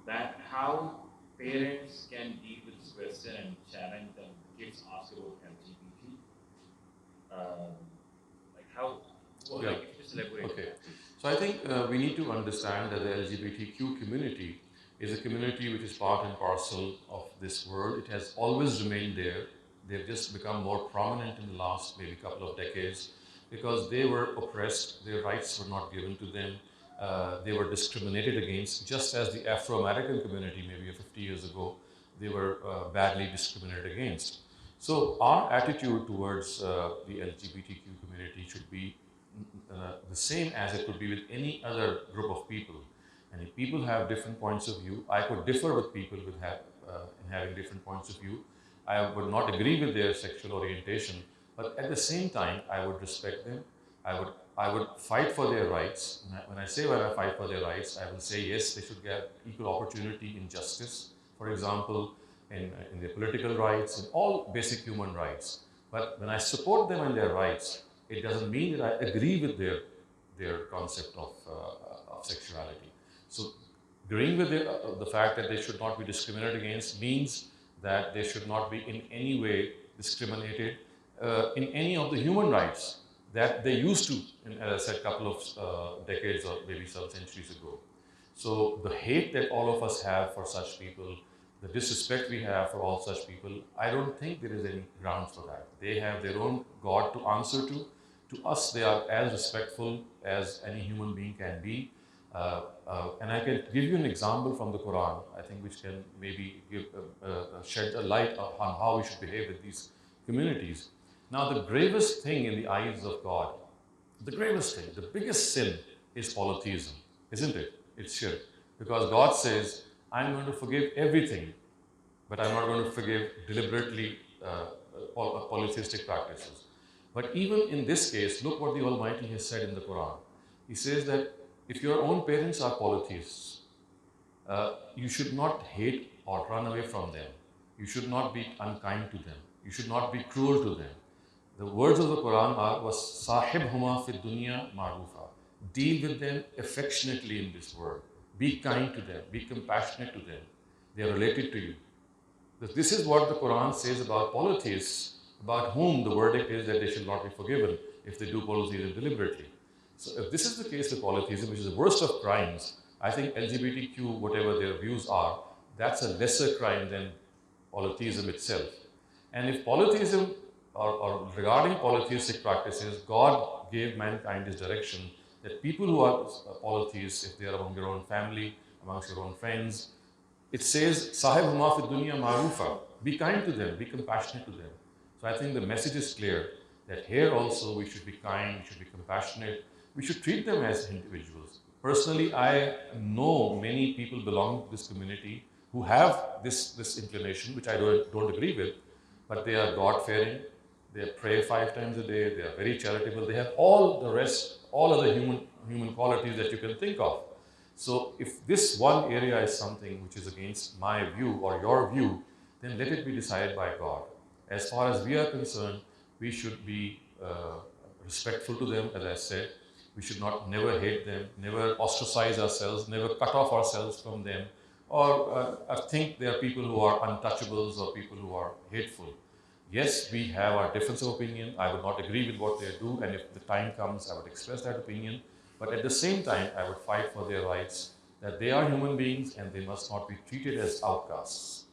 that how parents can deal with this question and challenge them. Kids ask about LGBT. Um, like how, well, Yeah. like if you just elaborate on Okay. that, please. So I think we need to understand that the LGBTQ community is a community which is part and parcel of this world. It has always remained there. They've just become more prominent in the last maybe couple of decades because they were oppressed, their rights were not given to them, they were discriminated against, just as the Afro-American community maybe 50 years ago, they were badly discriminated against. So our attitude towards the LGBTQ community should be the same as it could be with any other group of people. And if people have different points of view, I could differ with people in having different points of view. I would not agree with their sexual orientation, but at the same time, I would respect them. I would fight for their rights. When I fight for their rights, I will say yes, they should get equal opportunity in justice. For example, in their political rights, in all basic human rights. But when I support them in their rights, it doesn't mean that I agree with their concept of sexuality. So agreeing with the fact that they should not be discriminated against means that they should not be in any way discriminated in any of the human rights that they used to, as I said, a couple of decades or maybe some centuries ago. So the hate that all of us have for such people, the disrespect we have for all such people, I don't think there is any grounds for that. They have their own God to answer to. To us, they are as respectful as any human being can be. And I can give you an example from the Quran, I think, which can maybe shed a light on how we should behave with these communities. Now, the gravest thing in the eyes of God, the gravest thing, the biggest sin is polytheism, isn't it? It's shirk. Because God says, I'm going to forgive everything, but I'm not going to forgive deliberately polytheistic practices. But even in this case, look what the Almighty has said in the Quran. He says that if your own parents are polytheists, you should not hate or run away from them. You should not be unkind to them. You should not be cruel to them. The words of the Quran are was sahib huma fi dunya marufa. Deal with them affectionately in this world. Be kind to them. Be compassionate to them. They are related to you. This is what the Quran says about polytheists, about whom the verdict is that they should not be forgiven if they do polytheism deliberately. So if this is the case with polytheism, which is the worst of crimes, I think LGBTQ, whatever their views are, that's a lesser crime than polytheism itself. And if polytheism, or regarding polytheistic practices, God gave mankind this direction that people who are polytheists, if they are among your own family, amongst your own friends, it says, Sahib huma fi dunya marufa. Be kind to them, be compassionate to them. So I think the message is clear that here also we should be kind, we should be compassionate, we should treat them as individuals. Personally, I know many people belong to this community who have this inclination, which I don't agree with, but they are God-fearing, they pray 5 times a day, they are very charitable, they have all the rest, all other human qualities that you can think of. So if this one area is something which is against my view or your view, then let it be decided by God. As far as we are concerned, we should be respectful to them, as I said. We should not never hate them, never ostracize ourselves, never cut off ourselves from them, or think they are people who are untouchables or people who are hateful. Yes, we have our difference of opinion. I would not agree with what they do, and if the time comes, I would express that opinion. But at the same time, I would fight for their rights, that they are human beings and they must not be treated as outcasts.